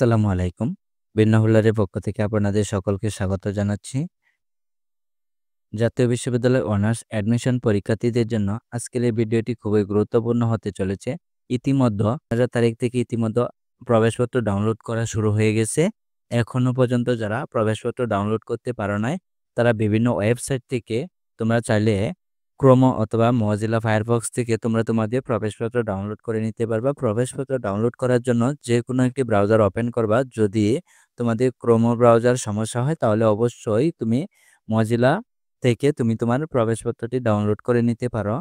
আসসালামু আলাইকুম। বিন্নাহুল্লাহর পক্ষ থেকে আপনাদের সকলকে স্বাগত জানাচ্ছি। জাতীয় বিশ্ববিদ্যালয় অনার্স অ্যাডমিশন পরীক্ষার্থীদের জন্য আজকের এই ভিডিওটি খুবই গুরুত্বপূর্ণ হতে চলেছে। ইতিমধ্যে ১৫ তারিখ থেকে প্রবেশপত্র ডাউনলোড করা শুরু হয়ে গেছে। এখনো পর্যন্ত যারা প্রবেশপত্র ডাউনলোড করতে পারো নাই, তারা বিভিন্ন ওয়েবসাইট থেকে তোমরা চাইলে ক্রোম অথবা মজিলা ফায়ারফক্স থেকে তোমরা তোমাদের প্রবেশপত্র ডাউনলোড করে নিতে পারবা। প্রবেশপত্র ডাউনলোড করার জন্য যেকোনো একটি ব্রাউজার ওপেন করবা। যদি তোমাদের ক্রোম ব্রাউজার সমস্যা হয় তাহলে অবশ্যই তুমি মজিলা থেকে তুমি তোমার প্রবেশপত্রটি ডাউনলোড করে নিতে পারো।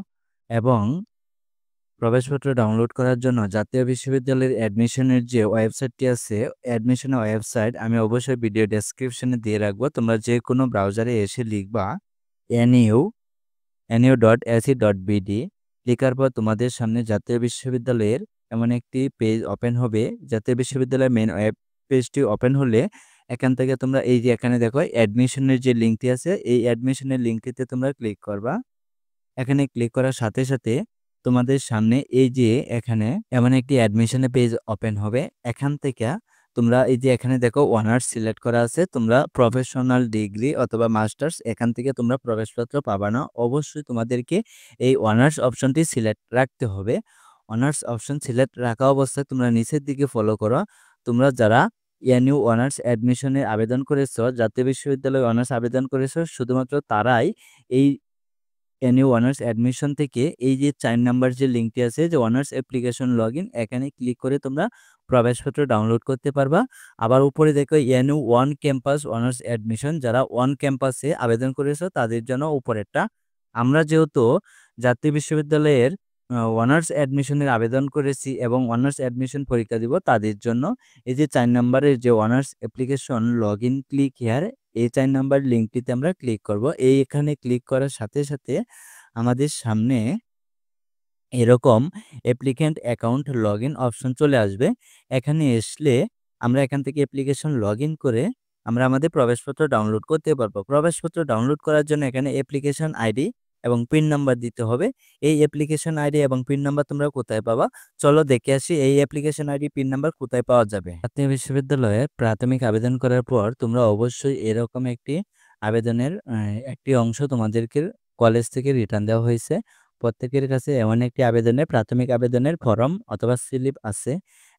এবং প্রবেশপত্র ডাউনলোড করার জন্য জাতীয় বিশ্ববিদ্যালয়ের অ্যাডমিশনের যে ওয়েবসাইটটি আছে, অ্যাডমিশনের ওয়েবসাইট আমি অবশ্যই ভিডিও ডেসক্রিপশনে দিয়ে রাখবো। তোমরা যে কোনো ব্রাউজারে এসে লিখবা nu.ac.bd। লেখার পর তোমাদের সামনে জাতীয় বিশ্ববিদ্যালয়ের এমন একটি পেজ ওপেন হবে। জাতীয় বিশ্ববিদ্যালয়ের মেন ওয়েব পেজটি ওপেন হলে এখান থেকে তোমরা এই যে এখানে দেখো অ্যাডমিশনের যে লিঙ্কটি আছে, এই অ্যাডমিশনের লিঙ্কটিতে তোমরা ক্লিক করবা। এখানে ক্লিক করার সাথে সাথে তোমাদের সামনে এই যে এখানে এমন একটি অ্যাডমিশনের পেজ ওপেন হবে। এখান থেকে তোমরা এই যে এখানে দেখো অনার্স সিলেক্ট করা আছে। তোমরা প্রফেশনাল ডিগ্রি অথবা মাস্টার্স এখান থেকে তোমরা প্রবেশপত্র পাবা না। অবশ্যই তোমাদেরকে এই অনার্স অপশনটি সিলেক্ট রাখতে হবে। অনার্স অপশন সিলেক্ট রাখা অবস্থায় তোমরা নিচের দিকে ফলো করো। তোমরা যারা এনইউ অনার্স অ্যাডমিশনে আবেদন করেছো, জাতীয় বিশ্ববিদ্যালয়ে অনার্স আবেদন করেছো, শুধুমাত্র তারাই এই এনইউ অনার্স অ্যাডমিশন থেকে এই যে ৪ নাম্বার যে লিঙ্কটি আছে যে অনার্স অ্যাপ্লিকেশন লগইন, এখানে ক্লিক করে তোমরা প্রবেশপত্র ডাউনলোড করতে পারবা। আবার উপরে দেখো NU one campus honours admission, যারা ওয়ান ক্যাম্পাসে আবেদন করেছো তাদের জন্য উপরেরটা। আমরা যেহেতু জাতীয় বিশ্ববিদ্যালয়ের অনার্স অ্যাডমিশনের আবেদন করেছি এবং অনার্স অ্যাডমিশন পরীক্ষা দিব, তাদের জন্য এই যে ৪ নাম্বারের যে honours application login click here, এই ৪ নাম্বার লিঙ্কটিতে আমরা ক্লিক করব। এখানে ক্লিক করার সাথে সাথে আমাদের সামনে এরকম অ্যাপ্লিক্যান্ট অ্যাকাউন্ট লগইন অপশন চলে আসবে। এখানে আসলে আমরা এখান থেকে অ্যাপ্লিকেশন লগইন করে আমরা আমাদের প্রবেশপত্র ডাউনলোড করতে পারবো। প্রবেশপত্র ডাউনলোড করার জন্য এখানে অ্যাপ্লিকেশন আইডি এবং পিন নাম্বার দিতে হবে। এই অ্যাপ্লিকেশন আইডি এবং পিন নাম্বার তোমরা কোথায় পাবা? চলো দেখে আসি এই অ্যাপ্লিকেশন আইডি পিন নাম্বার কোথায় পাওয়া যাবে। জাতীয় বিশ্ববিদ্যালয়ে প্রাথমিক আবেদন করার পর তোমরা অবশ্যই এরকম একটি আবেদনের একটি অংশ তোমাদেরকে কলেজ থেকে রিটার্ন দেওয়া হয়েছে। প্রত্যেকের কাছে এমন একটি প্রাথমিক আবেদনের ফর্ম অথবা স্লিপ আছে।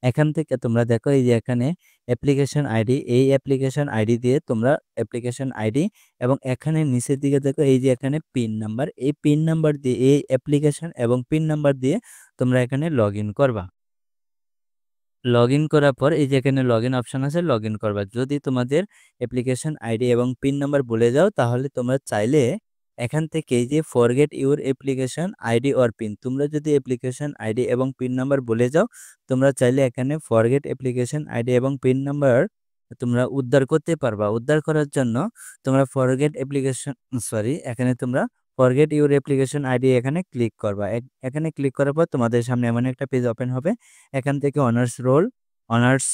এখান থেকে তোমরা দেখো এই যে এখানে অ্যাপ্লিকেশন আইডি, এই অ্যাপ্লিকেশন আইডি দিয়ে তোমরা অ্যাপ্লিকেশন আইডি এবং এখানে নিচের দিকে দেখো এই যে এখানে পিন নাম্বার, এই পিন নাম্বার দিয়ে এই অ্যাপ্লিকেশন এবং পিন নাম্বার দিয়ে তোমরা এখানে লগ ইন করবা। লগ ইন করার পর এই যে এখানে লগ ইন অপশন আছে, লগ ইন করবা। যদি তোমাদের অ্যাপ্লিকেশন আইডি এবং পিন নাম্বার ভুলে যাও তাহলে তোমরা চাইলে এখান থেকে এই যে forget your application ID or pin, তোমরা যদি অ্যাপ্লিকেশন আইডি এবং পিন নাম্বার ভুলে যাও তোমরা চাইলে এখানে ফরগেট অ্যাপ্লিকেশন আইডি এবং পিন নাম্বার তোমরা উদ্ধার করতে পারবা। উদ্ধার করার জন্য তোমরা এখানে তোমরা ফরগেট ইউর অ্যাপ্লিকেশন আইডি এখানে ক্লিক করবা। এখানে ক্লিক করার পর তোমাদের সামনে এমন একটা পেজ ওপেন হবে। এখান থেকে অনার্স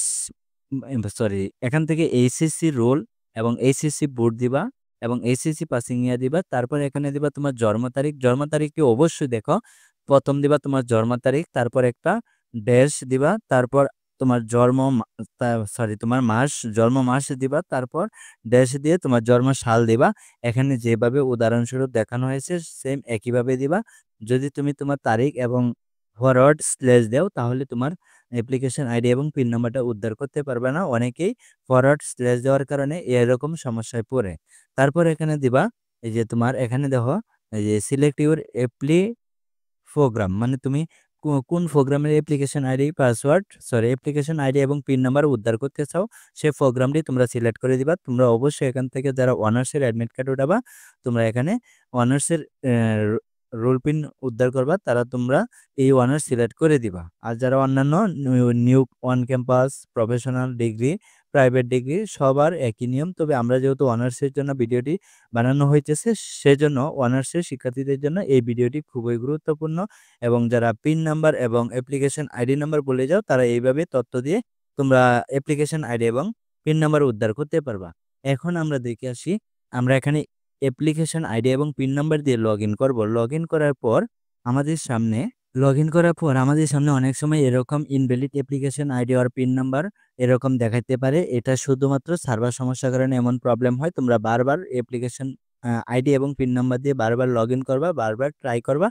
এখান থেকে এইচএসসি রোল এবং এইচএসসি বোর্ড দিবা এবং এইচএসসি পাসিং ইয়ার দিবা। তারপর এখানে দিবা তোমার জন্ম তারিখ। জন্ম তারিখটি অবশ্যই দেখো, প্রথম দিবা তোমার জন্ম তারিখ, তারপর একটা ড্যাশ দিবা, তারপর তোমার তোমার জন্ম মাস দিবা, তারপর ড্যাশ দিয়ে তোমার জন্ম সাল দিবা। এখানে যেভাবে উদাহরণস্বরূপ দেখানো হয়েছে সেম একইভাবে দিবা। যদি তুমি তোমার তারিখ এবং ফরওয়ার্ড স্ল্যাশ দাও তাহলে তোমার অ্যাপ্লিকেশন আইডি এবং পিন নাম্বারটা উদ্ধার করতে পারবে না। অনেকেই ফরওয়ার্ড স্ল্যাশ দেওয়ার কারণে এরকম সমস্যায় পড়ে। তারপর এখানে দিবা এই যে তোমার এখানে দেখো এই যে সিলেক্ট ইউর প্রোগ্রাম, মানে তুমি কোন প্রোগ্রামের অ্যাপ্লিকেশন আইডি এবং পিন নাম্বার উদ্ধার করতে চাও সেই প্রোগ্রামটি তোমরা সিলেক্ট করে দিবা। তোমরা অবশ্যই এখান থেকে যারা অনার্সের অ্যাডমিট কার্ড উঠাবা তোমরা এখানে অনার্সের রোল পিন উদ্ধার করবা, তারা তোমরা এই অনার্স সিলেক্ট করে দিবা। আর যারা অন্যান্য new on campus, professional degree, private degree সবার একই নিয়ম। তবে আমরা যেহেতু অনার্সের জন্য ভিডিওটি বানানো হইতেছে সেজন্য অনার্সের শিক্ষার্থীদের জন্য এই ভিডিওটি খুবই গুরুত্বপূর্ণ। এবং যারা পিন নাম্বার এবং অ্যাপ্লিকেশন আইডি নাম্বার বলে যাও তারা এইভাবে তথ্য দিয়ে তোমরা অ্যাপ্লিকেশন আইডি এবং পিন নাম্বার উদ্ধার করতে পারবা। এখন আমরা দেখে আসি, আমরা এখানে অ্যাপ্লিকেশন আইডি এবং পিন নাম্বার দিয়ে লগ ইন করবো। লগ ইন করার পর আমাদের সামনে লগইন করার পর আমাদের সামনে অনেক সময় এরকম ইনভ্যালিড অ্যাপ্লিকেশন আইডি আর পিন নাম্বার এরকম দেখাইতে পারে। এটা শুধুমাত্র সার্ভার সমস্যার কারণে এমন প্রবলেম হয়। তোমরা বারবার অ্যাপ্লিকেশন আইডি এবং পিন নাম্বার দিয়ে বারবার লগইন করবা, বারবার ট্রাই করবা।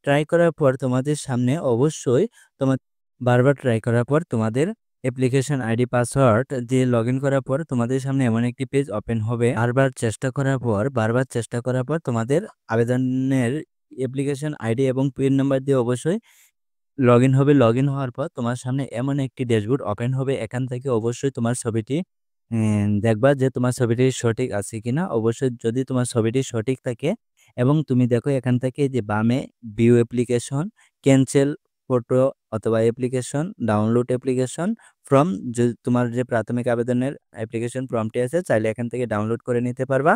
ট্রাই করার পর তোমাদের সামনে অবশ্যই তোমার বারবার ট্রাই করার পর তোমাদের অ্যাপ্লিকেশন আইডি পাসওয়ার্ড দিয়ে লগইন করার পর তোমাদের সামনে এমন একটি পেজ ওপেন হবে। বারবার চেষ্টা করার পর তোমাদের আবেদনের অ্যাপ্লিকেশন আইডি এবং পিন নাম্বার দিয়ে অবশ্যই লগইন হবে। লগইন হওয়ার পর তোমার সামনে এমন একটি ড্যাশবোর্ড ওপেন হবে। এখান থেকে অবশ্যই তোমার ছবিটি দেখবা যে তোমার ছবিটি সঠিক আছে কিনা। অবশ্যই যদি তোমার ছবিটি সঠিক থাকে এবং তুমি দেখো এখান থেকে যে বামে ভিউ অ্যাপ্লিকেশন, ক্যান্সেল ফটো অথবা অ্যাপ্লিকেশন, ডাউনলোড অ্যাপ্লিকেশন ফর্ম, যে তোমার যে প্রাথমিক আবেদনের অ্যাপ্লিকেশন ফর্মটি আছে চাইলে এখান থেকে ডাউনলোড করে নিতে পারবা।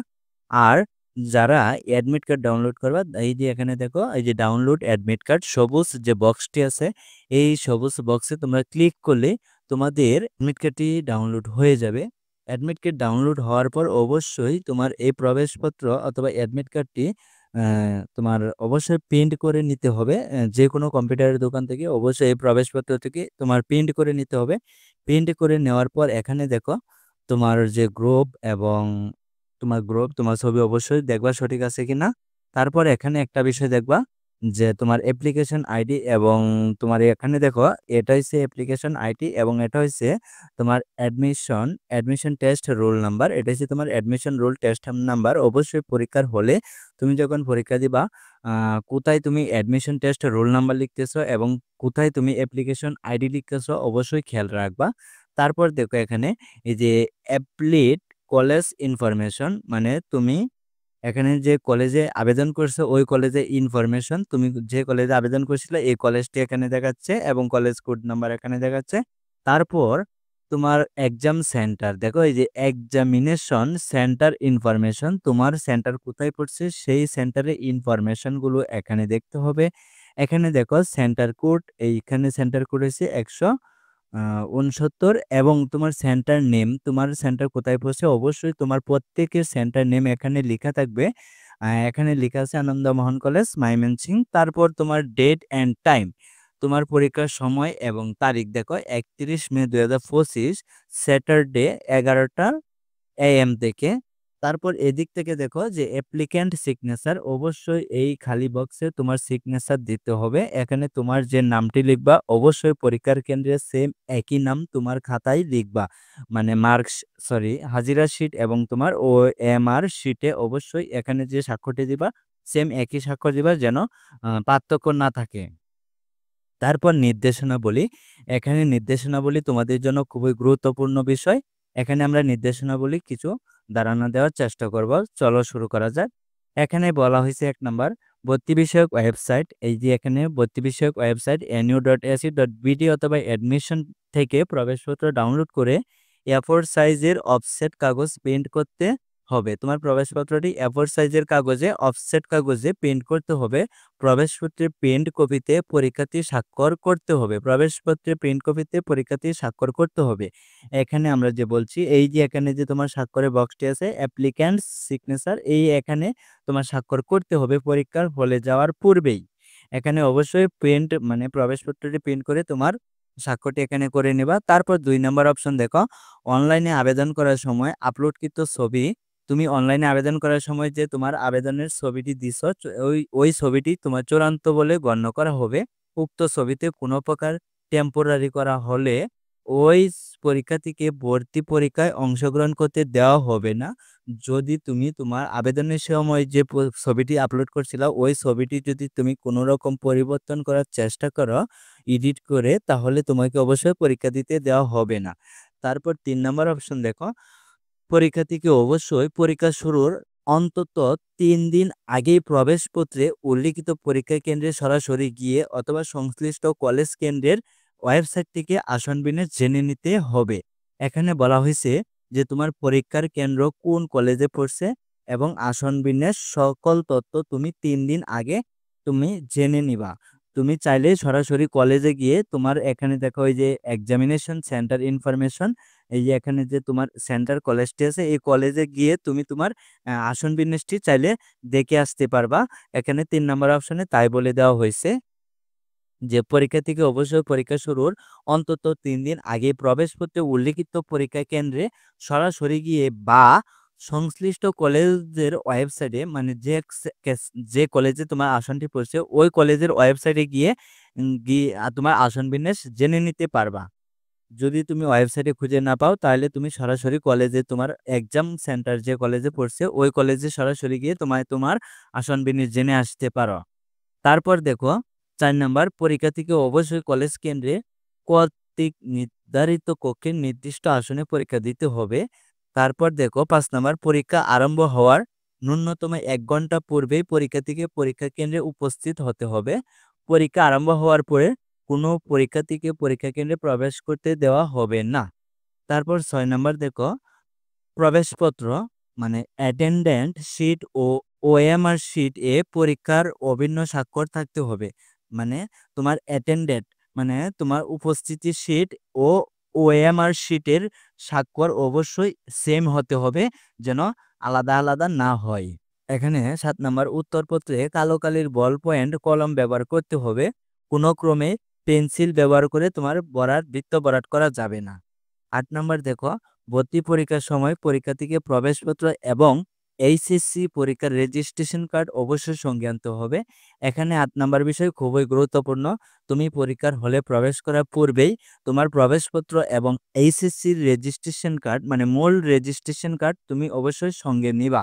আর যারা অ্যাডমিট কার্ড ডাউনলোড করবা, এই যে এখানে দেখো এই যে ডাউনলোড অ্যাডমিট কার্ড সবুজ যে বক্সটি আছে, এই সবুজ বক্সে তোমরা ক্লিক করলে তোমাদের অ্যাডমিট কার্ডটি ডাউনলোড হয়ে যাবে। অ্যাডমিট কার্ড ডাউনলোড হওয়ার পর অবশ্যই তোমার এই প্রবেশপত্র অথবা অ্যাডমিট কার্ডটি তোমার অবশ্যই প্রিন্ট করে নিতে হবে। যে কোনো কম্পিউটারের দোকান থেকে অবশ্যই এই প্রবেশপত্র থেকে তোমার প্রিন্ট করে নিতে হবে। প্রিন্ট করে নেওয়ার পর এখানে দেখো তোমার যে গ্রুপ এবং তোমার ছবি অবশ্যই দেখবা সঠিক আছে কিনা। তারপর এখানে একটা বিষয় দেখবা যে তোমার অ্যাপ্লিকেশন আইডি এবং তোমার এখানে দেখো এটা হচ্ছে অ্যাপ্লিকেশন আইডি এবং এটা হচ্ছে তোমার অ্যাডমিশন টেস্ট রোল নাম্বার। এটা হচ্ছে তোমার অ্যাডমিশন রোল টেস্ট নাম্বার। অবশ্যই পরীক্ষার হলে তুমি যখন পরীক্ষা দিবা কোথায় তুমি অ্যাডমিশন টেস্ট রোল নাম্বার লিখতেছো এবং কোথায় তুমি অ্যাপ্লিকেশন আইডি লিখতেছো অবশ্যই খেয়াল রাখবা। তারপর দেখো এখানে এই যে অ্যাপ্লিট কলেজ ইনফরমেশন, মানে তুমি এখানে যে কলেজে আবেদন করছো ওই কলেজে ইনফরমেশন, তুমি যে কলেজে আবেদন করছিলে এই কলেজটি এখানে দেখাচ্ছে এবং কলেজ কোড নাম্বার এখানে দেখাচ্ছে। তারপর তোমার এক্সাম সেন্টার দেখো এই যে এক্সামিনেশন সেন্টার ইনফরমেশন, তোমার সেন্টার কোথায় পড়ছে সেই সেন্টারের ইনফরমেশনগুলো এখানে দেখতে হবে। এখানে দেখো সেন্টার কোড, এইখানে সেন্টার কোড হচ্ছে 169 এবং তোমার সেন্টার নেম, তোমার সেন্টার কোথায় পড়ছে অবশ্যই তোমার প্রত্যেকের সেন্টার নেম এখানে লেখা থাকবে। এখানে লেখা আছে আনন্দমোহন কলেজ ময়মনসিংহ। তারপর তোমার ডেট অ্যান্ড টাইম, তোমার পরীক্ষার সময় এবং তারিখ দেখো 31 মে 2025 স্যাটারডে 11টা AM থেকে। তারপর এদিক থেকে দেখো যে অ্যাপ্লিক্যান্ট সিগনেচার, অবশ্যই এই খালি বক্সে তোমার সিগনেচার দিতে হবে। এখানে তোমার যে নামটি লিখবা অবশ্যই পরীক্ষার কেন্দ্রে সেম একই নাম তোমার খাতায় লিখবা, মানে হাজিরা শিট এবং তোমার OMR শিটে অবশ্যই এখানে যে স্বাক্ষরটি দিবা সেম একই স্বাক্ষর দিবা যেন পার্থক্য না থাকে। তারপর নির্দেশনাবলী, এখানে নির্দেশনাবলী তোমাদের জন্য খুবই গুরুত্বপূর্ণ বিষয়। এখানে আমরা নির্দেশনাবলী কিছু ধারণা দেওয়ার চেষ্টা করব। চলো শুরু করা যাক। এখানে বলা হয়েছে 1 নাম্বার ভর্তি বিষয়ক ওয়েবসাইট। এই যে এখানে ভর্তি বিষয়ক ওয়েবসাইট nu.ac.bd অথবা অ্যাডমিশন থেকে প্রবেশপত্র ডাউনলোড করে A4 সাইজের অফসেট কাগজ প্রিন্ট করতে হবে। তোমার প্রবেশপত্রটি A4 সাইজের কাগজে অফসেট কাগজে প্রিন্ট করতে হবে। প্রবেশপত্রের প্রিন্ট কপিতে পরীক্ষার্থী স্বাক্ষর করতে হবে। প্রবেশপত্রের প্রিন্ট কপিতে পরীক্ষার্থী স্বাক্ষর করতে হবে। এখানে আমরা যে বলছি এই যে এখানে যে তোমার স্বাক্ষরের বক্সটি আছে অ্যাপ্লিক্যান্ট সিগনেচার, এই এখানে তোমার স্বাক্ষর করতে হবে পরীক্ষার হলে যাওয়ার পূর্বেই। এখানে অবশ্যই প্রিন্ট মানে প্রবেশপত্রটি প্রিন্ট করে তোমার স্বাক্ষরটি এখানে করে নেবা। তারপর 2 নম্বর অপশন দেখো অনলাইনে আবেদন করার সময় আপলোডকৃত ছবি, তুমি অনলাইনে আবেদন করার সময় যে তোমার আবেদনের ছবিটি দিছ ওই ছবিটি তোমার চূড়ান্ত বলে গণ্য করা হবে। উক্ত ছবিতে কোনো প্রকার টেম্পোরারি করা হলে ওই পরীক্ষার্থীকে ভর্তি পরীক্ষায় অংশগ্রহণ করতে দেওয়া হবে না। যদি তুমি তোমার আবেদনের সময় যে ছবিটি আপলোড করছিল ওই ছবিটি যদি তুমি কোনো রকম পরিবর্তন করার চেষ্টা করো এডিট করে, তাহলে তোমাকে অবশ্যই পরীক্ষা দিতে দেওয়া হবে না। তারপর 3 নম্বর অপশন দেখো পরীক্ষার্থীকে অবশ্যই পরীক্ষা শুরুর অন্তত 3 দিন আগেই প্রবেশপত্রে উল্লিখিত পরীক্ষা কেন্দ্রে সরাসরি গিয়ে অথবা সংশ্লিষ্ট কলেজ কেন্দ্রের ওয়েবসাইট থেকে আসন বিন্যাস জেনে নিতে হবে। এখানে বলা হয়েছে যে তোমার পরীক্ষার কেন্দ্র কোন কলেজে পড়ছে এবং আসন বিন্যাস সকল তথ্য তুমি 3 দিন আগে তুমি জেনে নিবা। তুমি চাইলে সরাসরি কলেজে গিয়ে তোমার এখানে দেখো এই যে এক্সামিনেশন সেন্টার ইনফরমেশন, এই যে এখানে যে তোমার সেন্টার কলেজটি আছে এই কলেজে গিয়ে তুমি তোমার আসন বিন্যাসটি চাইলে দেখে আসতে পারবা। এখানে 3 নম্বর অপশনে তাই বলে দেওয়া হয়েছে। যে পরীক্ষার্থীকে অবশ্যই পরীক্ষা শুরুর অন্তত ৩ দিন আগে প্রবেশপত্রে উল্লিখিত পরীক্ষা কেন্দ্রে সরাসরি গিয়ে বা সংশ্লিষ্ট কলেজের ওয়েবসাইটে মানে যে কলেজে তোমার আসনটি পড়ছে ওই কলেজের ওয়েবসাইটে গিয়ে তোমার আসন বিন্যাস জেনে নিতে পারবা। যদি তুমি ওয়েবসাইটে খুঁজে না পাও তাহলে তুমি সরাসরি কলেজে তোমার এক্সাম সেন্টার যে কলেজে পড়ছে ওই কলেজে সরাসরি গিয়ে তোমার আসন বিন্যাস জেনে আসতে পারো। তারপর দেখো ৪ নাম্বার পরীক্ষার্থীকে অবশ্যই কলেজ কেন্দ্রে কর্তৃক নির্ধারিত কক্ষে নির্দিষ্ট আসনে পরীক্ষা দিতে হবে। তারপর দেখো ৫ নাম্বার পরীক্ষা আরম্ভ হওয়ার ন্যূনতম ১ ঘন্টা পূর্বেই পরীক্ষার্থীকে পরীক্ষা কেন্দ্রে উপস্থিত হতে হবে। পরীক্ষা আরম্ভ হওয়ার পরে কোনো পরীক্ষার্থীকে পরীক্ষা কেন্দ্রে প্রবেশ করতে দেওয়া হবে না। তারপর ৬ নাম্বার দেখো প্রবেশপত্র মানে অ্যাটেন্ডেন্ট শিট ও ওএমআর শিট এ পরীক্ষার অভিন্ন স্বাক্ষর থাকতে হবে। মানে তোমার অ্যাটেন্ডেন্ট মানে তোমার উপস্থিতি শিট ও ওএমআর শিটের স্বাক্ষর অবশ্যই সেম হতে হবে, যেন আলাদা আলাদা না হয়। এখানে ৭ নাম্বার উত্তরপত্রে কালো কালির বল পয়েন্ট কলম ব্যবহার করতে হবে। কোনো ক্রমে পেন্সিল ব্যবহার করে তোমার বৃত্ত ভরাট করা যাবে না। ৮ নাম্বার দেখো ভর্তি পরীক্ষার সময় পরীক্ষার্থীকে প্রবেশপত্র এবং এইচএসসি পরীক্ষার রেজিস্ট্রেশন কার্ড অবশ্যই সঙ্গে আনতে হবে। এখানে ৮ নাম্বার বিষয় খুবই গুরুত্বপূর্ণ। তুমি পরীক্ষার হলে প্রবেশ করার পূর্বেই তোমার প্রবেশপত্র এবং এইচএসসির রেজিস্ট্রেশন কার্ড মানে মূল রেজিস্ট্রেশন কার্ড তুমি অবশ্যই সঙ্গে নিবা।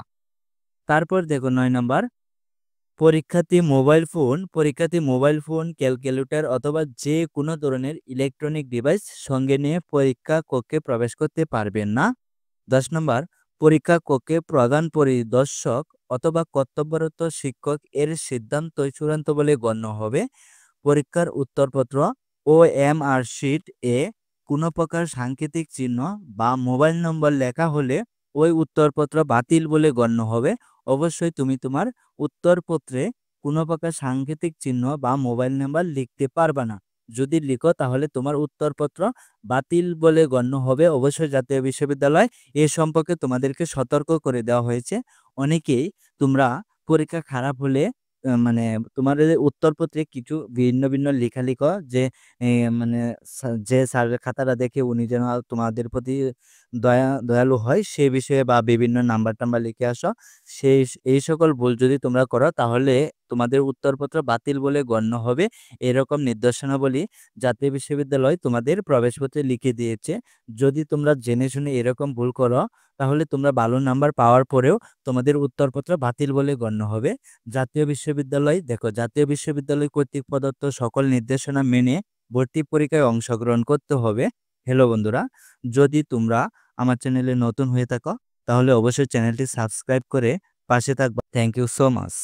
তারপর দেখো ৯ নাম্বার পরীক্ষার্থী মোবাইল ফোন, ক্যালকুলেটর অথবা যে কোনো ধরনের ইলেকট্রনিক ডিভাইস সঙ্গে নিয়ে পরীক্ষা কক্ষে প্রবেশ করতে পারবেন না। ১০ নম্বর পরীক্ষা কক্ষে প্রধান পরিদর্শক অথবা কর্তব্যরত শিক্ষক এর সিদ্ধান্তই চূড়ান্ত বলে গণ্য হবে। পরীক্ষার উত্তরপত্র ও এমআর শিট এ কোনো প্রকার সাংকেতিক চিহ্ন বা মোবাইল নম্বর লেখা হলে ওই উত্তরপত্র বাতিল বলে গণ্য হবে। অবশ্যই তুমি তোমার উত্তরপত্রে কোনো প্রকার সাংকেতিক চিহ্ন বা মোবাইল নাম্বার লিখতে পারবা না। যদি লিখো তাহলে তোমার উত্তরপত্র বাতিল বলে গণ্য হবে। অবশ্যই জাতীয় বিশ্ববিদ্যালয় এ সম্পর্কে তোমাদেরকে সতর্ক করে দেওয়া হয়েছে। অনেকেই তোমরা পরীক্ষা খারাপ হলে মানে তোমাদের উত্তরপত্রে কিছু ভিন্ন ভিন্ন লেখা লিখো যে মানে যে স্যারের খাতাটা দেখে উনি যেন তোমাদের প্রতি দয়ালু হয় সে বিষয়ে বা বিভিন্ন নাম্বার টাম্বার লিখে আসো। এই সকল ভুল যদি তোমরা করো তাহলে তোমাদের উত্তরপত্র বাতিল বলে গণ্য হবে। এরকম নির্দেশনাবলী জাতীয় বিশ্ববিদ্যালয় তোমাদের প্রবেশপত্রে লিখে দিয়েছে। যদি তোমরা জেনে শুনে এরকম ভুল করো তাহলে তোমরা ভালো নাম্বার পাওয়ার পরেও তোমাদের উত্তরপত্র বাতিল বলে গণ্য হবে। জাতীয় বিশ্ববিদ্যালয় কর্তৃক প্রদত্ত সকল নির্দেশনা মেনে ভর্তি পরীক্ষায় অংশগ্রহণ করতে হবে। হ্যালো বন্ধুরা, যদি তোমরা আমার চ্যানেলে নতুন হয়ে থাকো তাহলে অবশ্যই চ্যানেলটি সাবস্ক্রাইব করে পাশে থাকবা। Thank you so much.